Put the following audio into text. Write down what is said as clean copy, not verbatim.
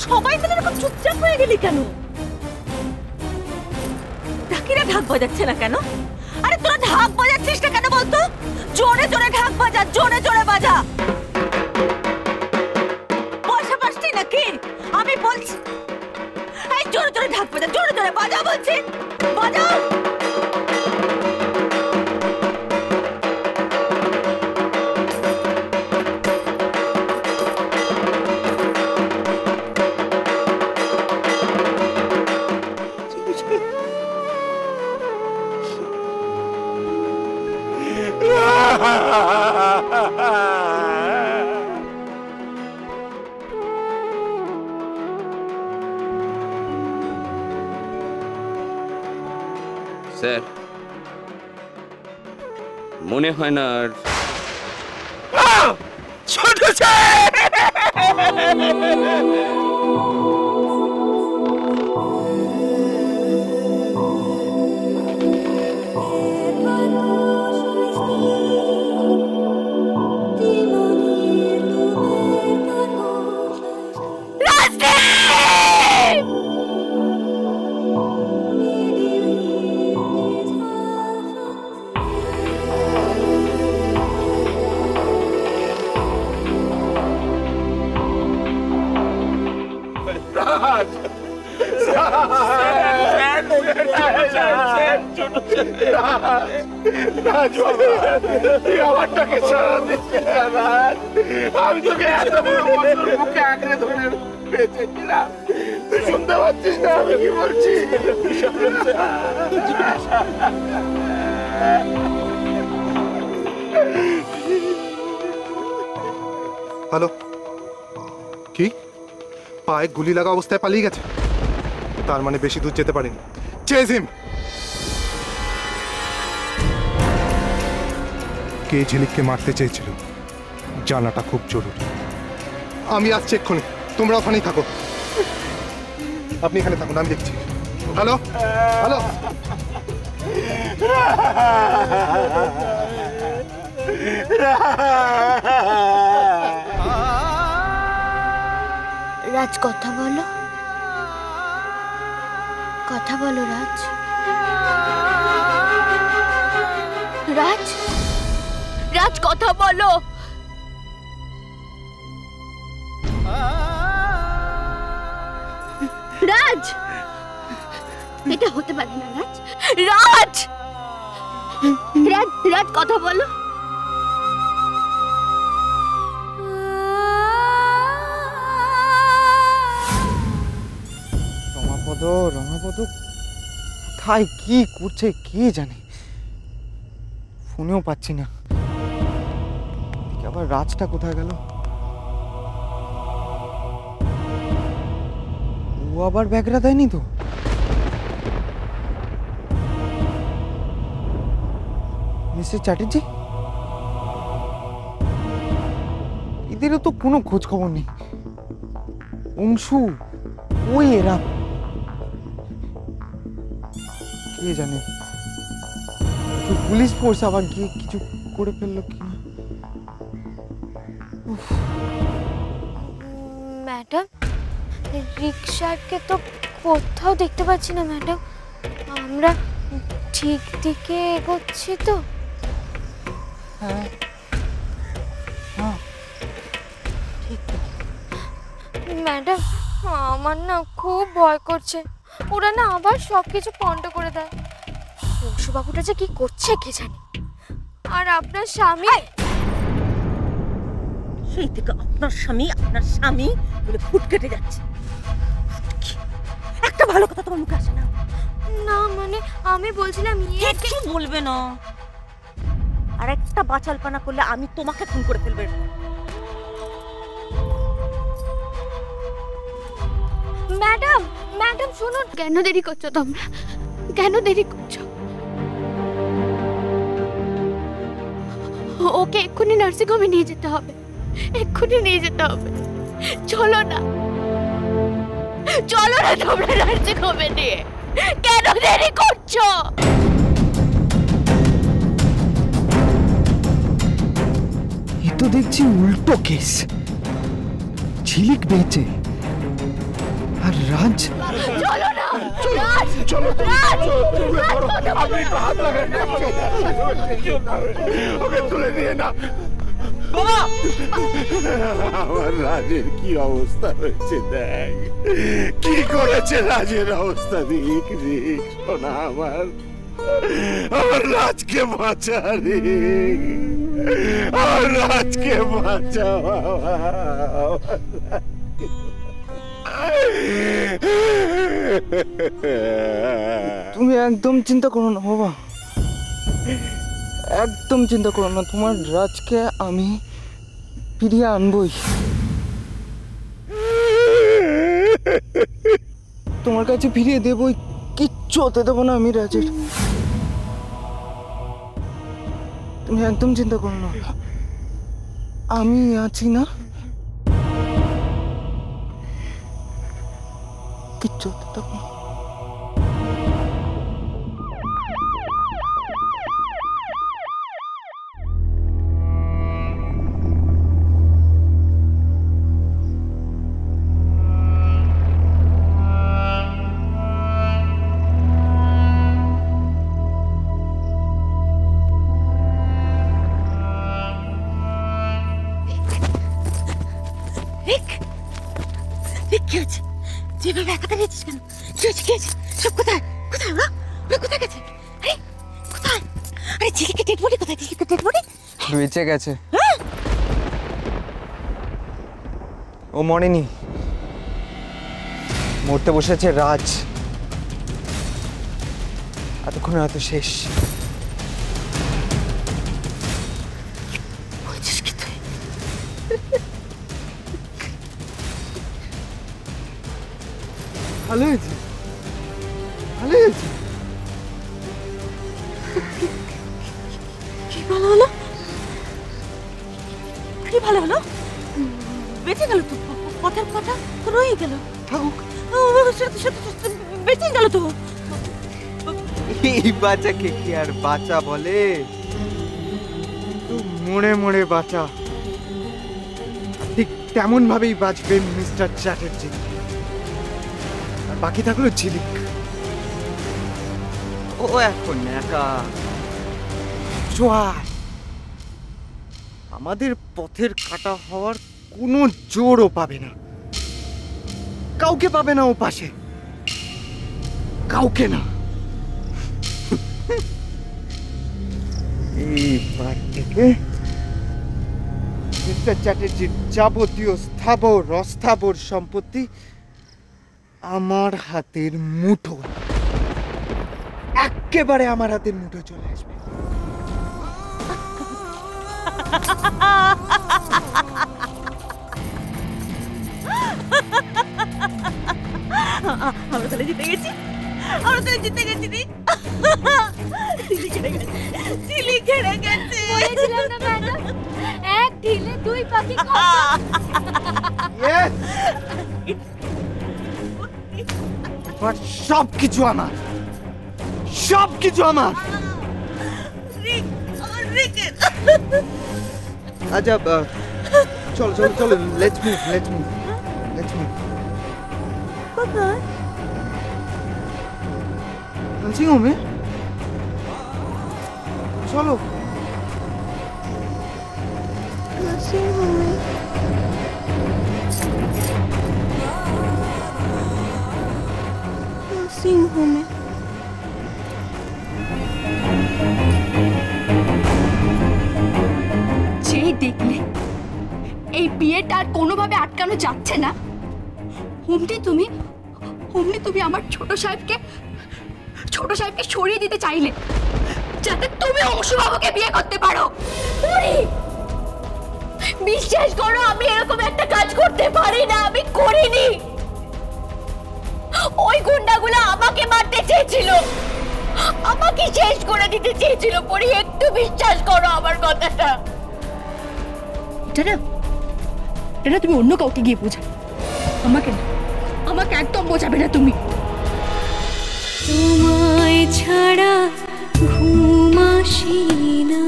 সবাই মিলে এরকম চুপচাপ হয়ে গেলি কেন? ডাকিরা ঢাক বাজাচ্ছে না কেন? আরে তোরা ঢাক বাজাচ্ছিস না কেন বলতো? জোরে জোরে ঢাক বাজা, জোরে জোরে বাজা। পয়সা পাসনি নাকি? আমি বলছি এই জোরে জোরে ঢাক বাজা, জোরে জোরে বাজা বলছি, বাজাও। স্যার, মনে হয় না আর ছোট আমি তোকে এত বড় মুখে আঁকড়ে ধরে বেঁচেছিলাম, তুই শুনতে পাচ্ছিস না আমি কি বলছি? হ্যালো, কি পায়ে গুলি লাগা অবস্থায় পালিয়ে গেছে? তার মানে বেশি দূর যেতে পারেনি। চেজ হিম। কে ঝিলিককে মারতে চেয়েছিল জানাটা খুব জরুরি। আমি আসছি এক্ষুনি, তোমরা ওখানেই থাকো। আপনি এখানে থাকুন, আমি দেখছি। হ্যালো হ্যালো, রাজ কথা বলো, কথা বলো রাজ। রাজ, রাজ কথা বলো। রাজ, এটা হতে পারে না রাজ। রাজ, রাজ, রাজ কথা বলো। রমাপদ, রমাপদ কোথায় কি করছে কে জানে, ফোনেও পাচ্ছি না। আবার রাজটা কোথায় গেল? ও আবার ব্যাগরা দেয়নি তো? মিস্টার চ্যাটার্জি, এদেরও তো কোনো খোঁজ খবর নেই। অংশু, ওই এরা, কে জানে পুলিশ ফোর্স আবার গিয়ে কিছু করে ফেললো কি। ম্যাডাম, রিক্সাকে তো কোথাও দেখতে পাচ্ছি না ম্যাডাম। আমরা ঠিক দিকে এগোচ্ছি তো? হ্যাঁ হ্যাঁ ঠিক। ম্যাডাম, আমার না খুব ভয় করছে। ওরা না আবার সবকিছু পন্ড করে দেয়। অংশুবাবুটা যে কি করছে কে জানে। আর আপনার স্বামী, সেই থেকে আপনার স্বামী বলে ফুট কেটে যাচ্ছে। একটা ভালো কথা তোমার মুখে আসে না? না মানে আমি বলছিলাম কিছু বলবে না। আর একটা বাচালপানা করলে আমি তোমাকে খুন করে ফেলবে। ম্যাডাম, ম্যাডাম শুনুন। কেন দেরি করছো তোমরা? কেন দেরি করছো? ওকে এক্ষুনি নার্সিং হোমে নিয়ে যেতে হবে, এক্ষুনি নিয়ে যেতে হবে। চলো না, চলো না তোমরা নার্সিং হোমে নিয়ে। কেন দেরি করছো? এ তো দেখছি উল্টো কেস। ঝিলিক বেঁচে, আর রাজ চলো না রাজ, চলো রাজ! তুলে ধরো, আপনি একটু হাত লাগান না। ওকে তুলে নিয়ে না। আমার রাজের কি অবস্থা হয়েছে দেখ, কি করেছে রাজের অবস্থা, দেখ দেখ শোনা আমার রাজকে বাঁচা রে, আমার রাজকে বাঁচা বাবা। তুমি একদম চিন্তা করো না বাবা, একদম চিন্তা করো না, তোমার রাজকে আমি ফিরিয়ে আনবই। তোমার কাছে ফিরিয়ে দেবই, কিচ্ছু হতে দেবো না আমি রাজের। তুমি একদম চিন্তা করো না, আমি আছি না, কিচ্ছু হতে দেবো না। রিক, রিক কি হচ্ছে? তুই এভাবে একা দাঁড়িয়েছিস কেন? কি হচ্ছে, কি হচ্ছে? সব কোথায় কোথায় ওরা? ওরা কোথায় গেছে? আরে কোথায়? আরে ঝিলিকের ডেড বডি কোথায়? ঝিলিকের ডেড বডি বেঁচে গেছে, ও মরেনি, মরতে বসেছে রাজ। এতক্ষণে হয়তো শেষ। বলছিস কি তুই? ভালো হয়েছে, ভালো হয়েছে। কি ভালো হলো? কি ভালো হলো? বেঁচে গেল তো, কথার কথা তো রয়ে গেল। থাকুক, বেঁচে গেল তো। এই বাচ্চাকে কি আর বাচ্চা বলে? তো মরে মরে বাঁচা, ঠিক তেমন ভাবেই বাঁচবে মিস্টার চ্যাটার্জি। আর বাকি থাকলো ঝিলিক, ও এখন একা জোয়ার। আমাদের পথের কাটা হওয়ার কোনো জোরও পাবে না, কাউকে পাবে না ও পাশে, কাউকে না। এইবার থেকে মিস্টার চ্যাটার্জির যাবতীয় স্থাবর অস্থাবর সম্পত্তি আমার হাতের মুঠো, একেবারে আমার হাতের মুঠো চলে আসবে। আমরা তাহলে জিতে গেছি, আমরা তাহলে জিতে গেছি রে। ঝিলিক হেরে গেছে, ঝিলিক হেরে গেছে। বলেছিলাম না ম্যাডাম, এক ঢিলে দুই পাখি। Yes! আর সব কিছু আমার, সব কিছু আমার। রিক, আমার রিকের। আচ্ছা চলো চলো চলো, let's move, let's move, let's move. কোথায়? নার্সিং হোমে চলো। নার্সিং হোমে? নার্সিং হোমে? যেই দেখলে এই বিয়েটা আর কোনোভাবে আটকানো যাচ্ছে না, অমনি তুমি আমার ছোট সাহেবকে সরিয়ে দিতে চাইলে যাতে তুমি অংশুবাবুকে বিয়ে করতে পারো। বিশ্বাস করো, আমি এরকম একটা কাজ করতে পারি না, আমি করিনি। ওই গুন্ডাগুলো আমাকে মারতে চেয়েছিল, আমাকে শেষ করে দিতে চেয়েছিল। পরি, একটু বিশ্বাস করো আমার কথাটা। এটা না তুমি অন্য কাউকে গিয়ে বোঝাও, আমাকে একদম বোঝাবে না তুমি। তোমায় ছাড়া ঘুম আসি না।